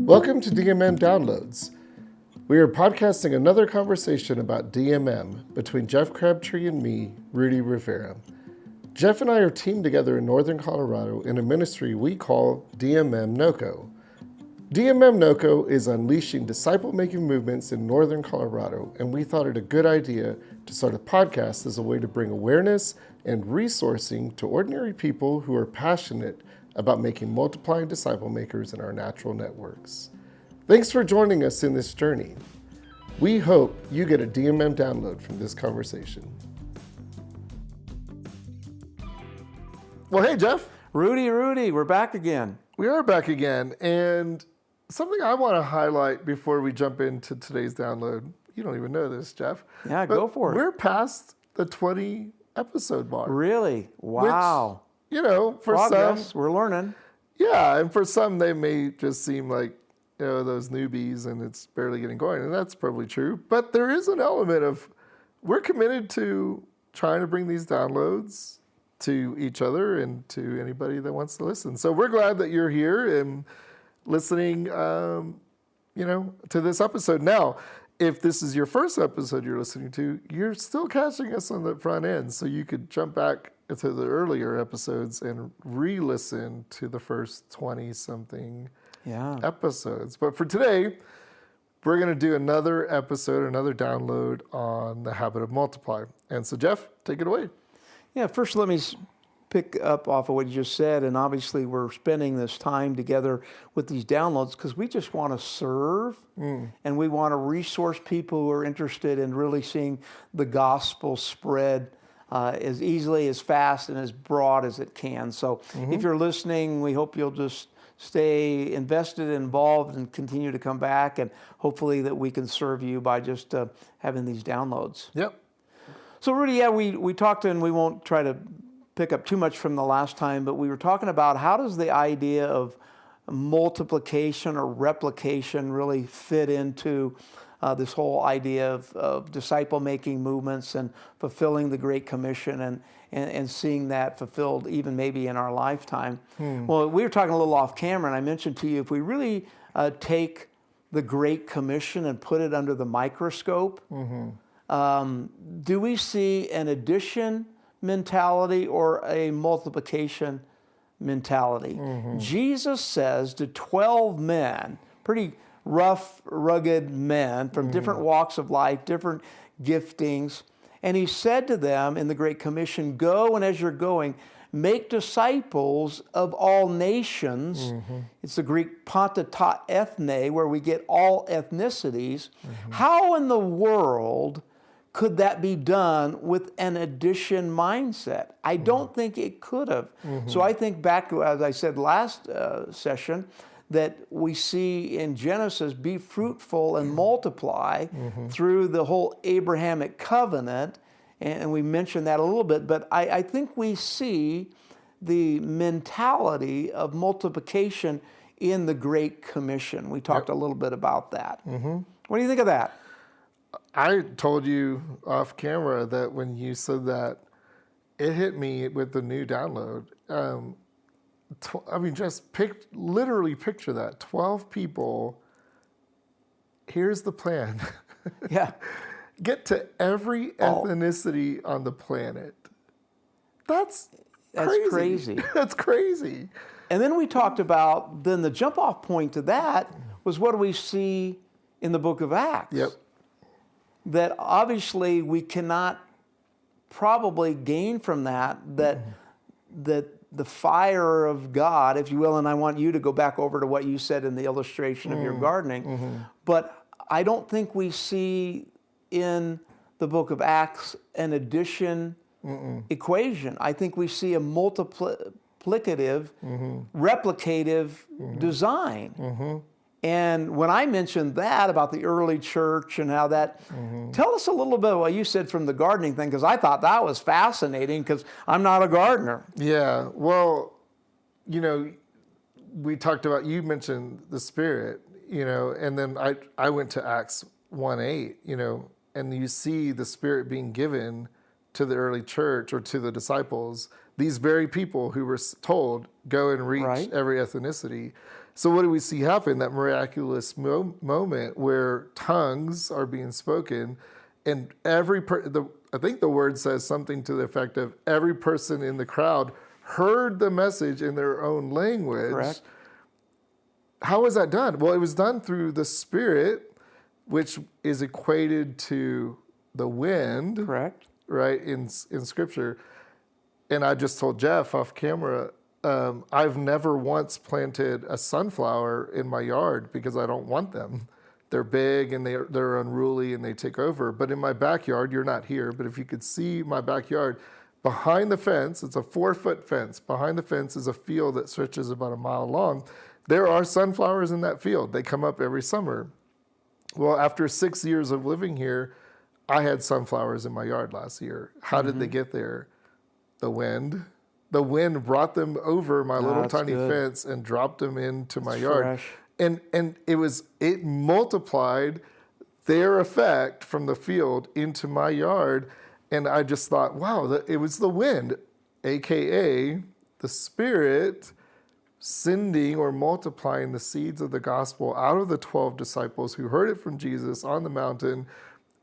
Welcome to DMM Downloads. We are podcasting another conversation about DMM between Jeff Crabtree and me, Rudy Rivera. Jeff and I are teamed together in Northern Colorado in a ministry we call DMM NOCO. DMM NOCO is unleashing disciple-making movements in Northern Colorado, and we thought it a good idea to start a podcast as a way to bring awareness and resourcing to ordinary people who are passionate about making multiplying disciple makers in our natural networks. Thanks for joining us in this journey. We hope you get a DMM download from this conversation. Well, hey, Jeff. Rudy, we're back again. We are back again, and something I want to highlight before we jump into today's download. You don't even know this, Jeff. Yeah, go for it. We're past the 20 episode mark. Really? Wow. Which, for Progress. some, We're learning. yeah, and for some, they may just seem like, those newbies and it's barely getting going, and that's probably true. But there is an element of, we're committed to trying to bring these downloads to each other and to anybody that wants to listen. So we're glad that you're here and listening, to this episode. Now, if this is your first episode you're listening to, you're still catching us on the front end, so you could jump back to the earlier episodes and re-listen to the first 20-something episodes. But for today, we're going to do another episode, another download on the habit of multiply. And so, Jeff, take it away. Yeah, first let me pick up off of what you just said. And obviously we're spending this time together with these downloads because we just want to serve and we want to resource people who are interested in really seeing the gospel spread as easily, as fast, and as broad as it can. So if you're listening, we hope you'll just stay invested, involved, and continue to come back, and hopefully that we can serve you by just having these downloads. Yep. So Rudy, we talked, and we won't try to pick up too much from the last time, but we were talking about how does the idea of multiplication or replication really fit into this whole idea of disciple-making movements and fulfilling the Great Commission and seeing that fulfilled even maybe in our lifetime. Well, we were talking a little off camera, and I mentioned to you, if we really take the Great Commission and put it under the microscope, do we see an addition mentality or a multiplication mentality? Jesus says to 12 men, pretty rough, rugged men from different walks of life, different giftings. And he said to them in the Great Commission, go, and as you're going, make disciples of all nations. It's the Greek panta ta ethne, where we get all ethnicities. How in the world could that be done with an addition mindset? I don't think it could have. So I think back to, as I said last session, that we see in Genesis, be fruitful and multiply through the whole Abrahamic covenant, and we mentioned that a little bit, but I think we see the mentality of multiplication in the Great Commission. We talked a little bit about that. What do you think of that? I told you off camera that when you said that, it hit me with the new download. Literally picture that. 12 people. Here's the plan. Yeah. Get to every ethnicity on the planet. That's crazy. That's crazy. And then we talked about, then the jump off point to that was what do we see in the book of Acts? Yep. That obviously we cannot probably gain from that the fire of God, if you will, and I want you to go back over to what you said in the illustration of your gardening, but I don't think we see in the book of Acts an addition equation. I think we see a multiplicative, replicative design. And when I mentioned that about the early church and how that, tell us a little bit what you said from the gardening thing, because I thought that was fascinating because I'm not a gardener. Yeah, well, we talked about, you mentioned the Spirit, and then I went to Acts 1:8, and you see the Spirit being given to the early church or to the disciples these very people who were told, go and reach Right. every ethnicity. So what do we see happen? That miraculous moment where tongues are being spoken, and I think the word says something to the effect of every person in the crowd heard the message in their own language. Correct. How was that done? Well, it was done through the Spirit, which is equated to the wind, Correct. right, in Scripture. And I just told Jeff off camera, I've never once planted a sunflower in my yard because I don't want them. They're big and they're unruly and they take over. But in my backyard, you're not here, but if you could see my backyard, behind the fence, it's a 4-foot fence. Behind the fence is a field that stretches about a mile long. There are sunflowers in that field. They come up every summer. Well, after 6 years of living here, I had sunflowers in my yard last year. How did they get there? The wind. The wind brought them over my little that's tiny good. fence and dropped them into my It's yard. fresh. And it multiplied their effect from the field into my yard. And I just thought, wow, it was the wind, AKA the Spirit, sending or multiplying the seeds of the gospel out of the 12 disciples who heard it from Jesus on the mountain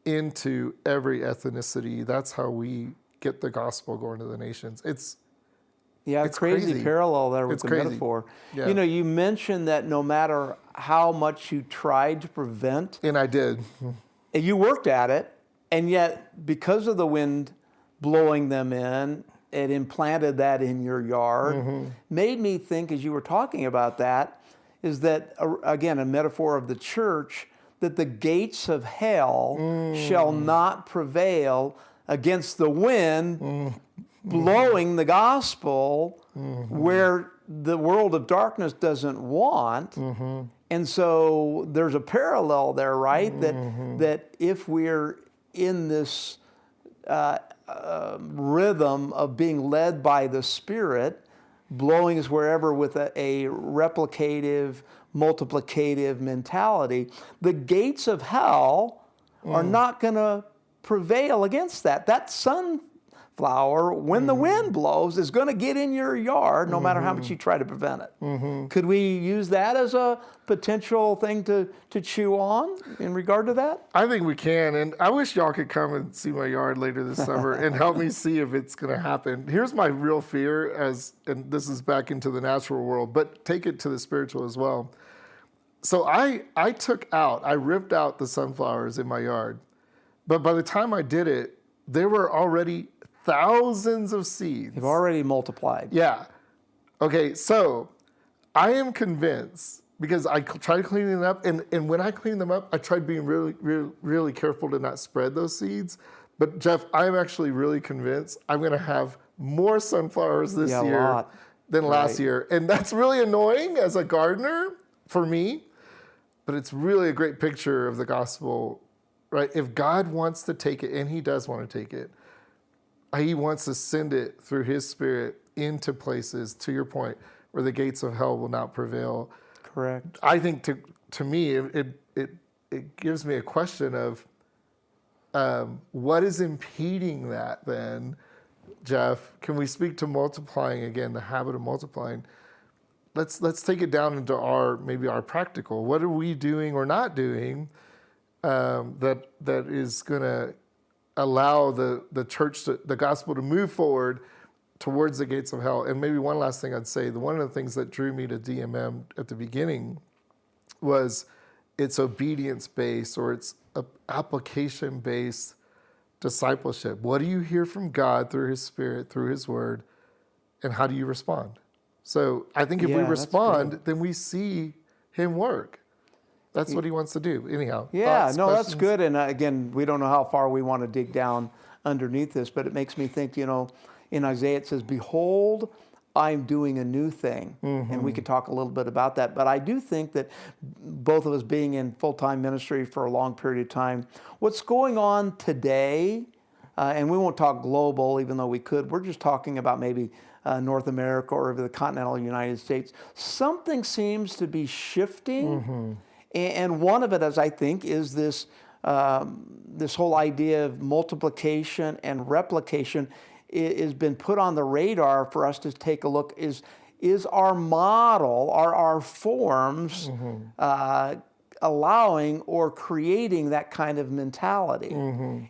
into every ethnicity. That's how we get the gospel going to the nations. It's Crazy crazy. parallel there with It's the crazy. metaphor. Yeah. You know, you mentioned that no matter how much you tried to prevent, and I did. and you worked at it, and yet because of the wind blowing them in, it implanted that in your yard. Made me think, as you were talking about that, is that, again, a metaphor of the church, that the gates of hell shall not prevail against the wind blowing the gospel where the world of darkness doesn't want. And so there's a parallel there, right? That if we're in this rhythm of being led by the Spirit, blowing us wherever with a replicative, multiplicative mentality, the gates of hell are not going to prevail against that. That sunflower, when the wind blows, is going to get in your yard no matter how much you try to prevent it. Could we use that as a potential thing to chew on in regard to that? I think we can, and I wish y'all could come and see my yard later this summer and help me see if it's going to happen. Here's my real fear, and this is back into the natural world, but take it to the spiritual as well. So I ripped out the sunflowers in my yard, but by the time I did it, there were already thousands of seeds. They've already multiplied. Yeah. Okay, so I am convinced, because I tried cleaning them up, and when I cleaned them up, I tried being really, really, really careful to not spread those seeds. But Jeff, I'm actually really convinced I'm going to have more sunflowers this Yeah, a year lot. than last Right. year. And that's really annoying as a gardener for me, but it's really a great picture of the gospel, right? If God wants to take it, and he does want to take it, he wants to send it through his Spirit into places, to your point, where the gates of hell will not prevail. Correct. I think to me, it gives me a question of what is impeding that then, Jeff? Can we speak to multiplying again, the habit of multiplying? Let's take it down into our practical. What are we doing or not doing that is going to allow the church, the gospel to move forward towards the gates of hell? And maybe one last thing I'd say, one of the things that drew me to DMM at the beginning was its obedience-based or its application-based discipleship. What do you hear from God through his Spirit, through his word, and how do you respond? So I think if we Yeah, that's respond, then we see him work. That's what he wants to do. Anyhow. Yeah, thoughts, no, that's questions? good. And again, we don't know how far we want to dig down underneath this, but it makes me think, in Isaiah it says, "Behold, I'm doing a new thing." And we could talk a little bit about that. But I do think that both of us being in full-time ministry for a long period of time, what's going on today, and we won't talk global, even though we could, we're just talking about maybe North America or the continental United States. Something seems to be shifting. And one of it, as I think, is this whole idea of multiplication and replication. has been put on the radar for us to take a look is our model, our forms allowing or creating that kind of mentality.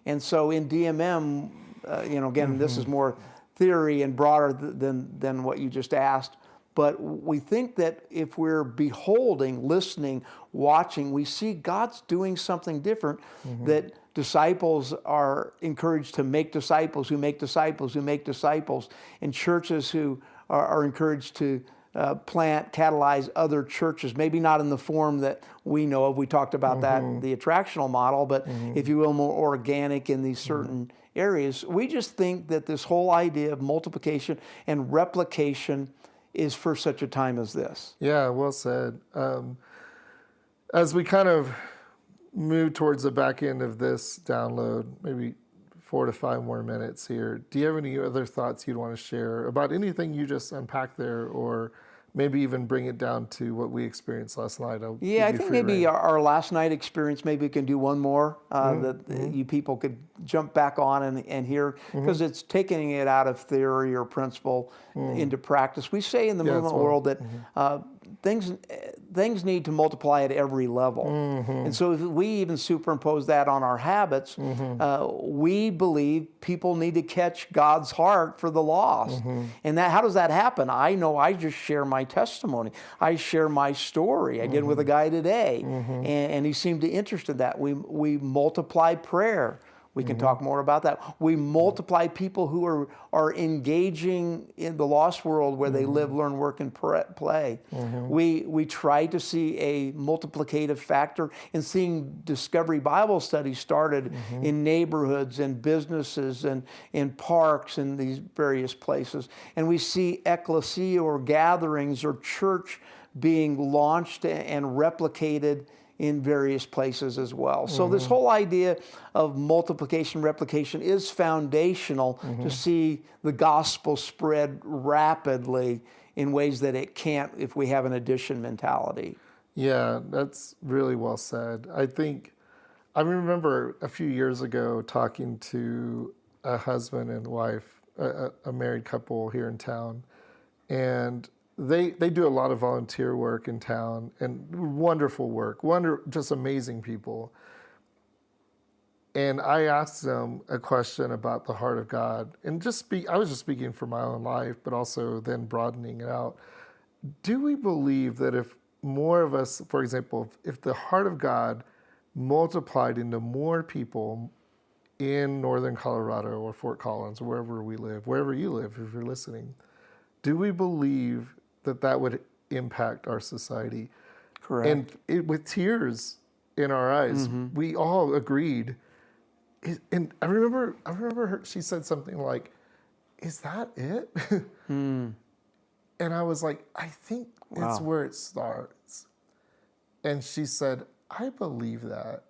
And so in DMM, again, this is more theory and broader than what you just asked. But we think that if we're beholding, listening, watching, we see God's doing something different, that disciples are encouraged to make disciples who make disciples who make disciples, and churches who are encouraged to plant, catalyze other churches, maybe not in the form that we know of. We talked about that, the attractional model, but if you will, more organic in these certain areas. We just think that this whole idea of multiplication and replication is for such a time as this. Yeah, well said. As we kind of move towards the back end of this download, maybe 4 to 5 more minutes here, do you have any other thoughts you'd want to share about anything you just unpacked there, or maybe even bring it down to what we experienced last night? Yeah, I think maybe our last night experience, maybe we can do one more that you people could jump back on and hear, because it's taking it out of theory or principle into practice. We say in the movement world that things need to multiply at every level. And so if we even superimpose that on our habits, we believe people need to catch God's heart for the lost. And how does that happen? I know I just share my testimony. I share my story. I did with a guy today, and he seemed interested in that. We multiply prayer. We can talk more about that. We multiply people who are engaging in the lost world where they live, learn, work, and play. We try to see a multiplicative factor in seeing Discovery Bible studies started in neighborhoods and businesses and in parks and these various places. And we see ecclesia or gatherings or church being launched and replicated in various places as well. So this whole idea of multiplication, replication is foundational to see the gospel spread rapidly in ways that it can't if we have an addition mentality. Yeah, that's really well said. I remember a few years ago talking to a husband and wife, a married couple here in town, and they do a lot of volunteer work in town and wonderful work, just amazing people. And I asked them a question about the heart of God, and I was just speaking for my own life, but also then broadening it out. Do we believe that if more of us, for example, if the heart of God multiplied into more people in northern Colorado or Fort Collins, or wherever we live, wherever you live, if you're listening, do we believe that would impact our society? Correct. And with tears in our eyes, we all agreed. And I remember she said something like, "Is that it?" And I was like, "I think it's where it starts." And she said, "I believe that."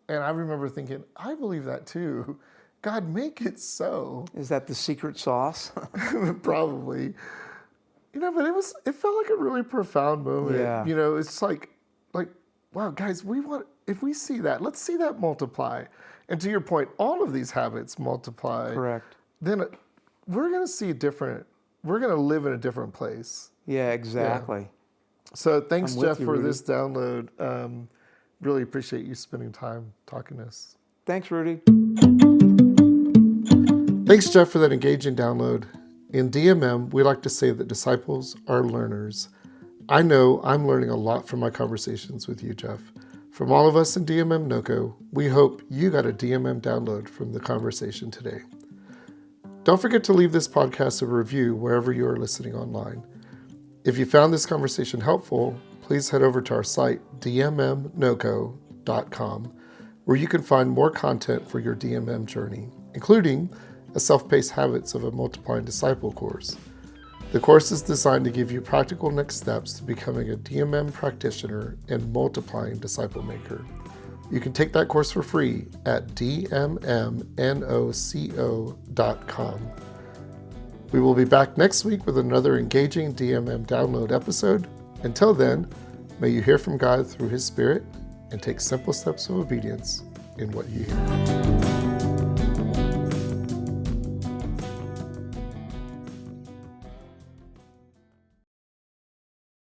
And I remember thinking, I believe that too. God, make it so. Is that the secret sauce? Probably. But it felt like a really profound moment. Yeah. It's like, wow, guys, if we see that, let's see that multiply. And to your point, all of these habits multiply. Correct. Then we're going to we're going to live in a different place. Yeah, exactly. Yeah. So thanks, Jeff, for Rudy. this download. Really appreciate you spending time talking to us. Thanks, Rudy. Thanks, Jeff, for that engaging download. In DMM, we like to say that disciples are learners. I know I'm learning a lot from my conversations with you, Jeff. From all of us in DMM NoCo, we hope you got a DMM download from the conversation today. Don't forget to leave this podcast a review wherever you are listening online. If you found this conversation helpful, please head over to our site, dmmnoco.com, where you can find more content for your DMM journey, including a self-paced Habits of a Multiplying Disciple course. The course is designed to give you practical next steps to becoming a DMM practitioner and multiplying disciple maker. You can take that course for free at dmmnoco.com. We will be back next week with another engaging DMM download episode. Until then, may you hear from God through His Spirit and take simple steps of obedience in what you hear.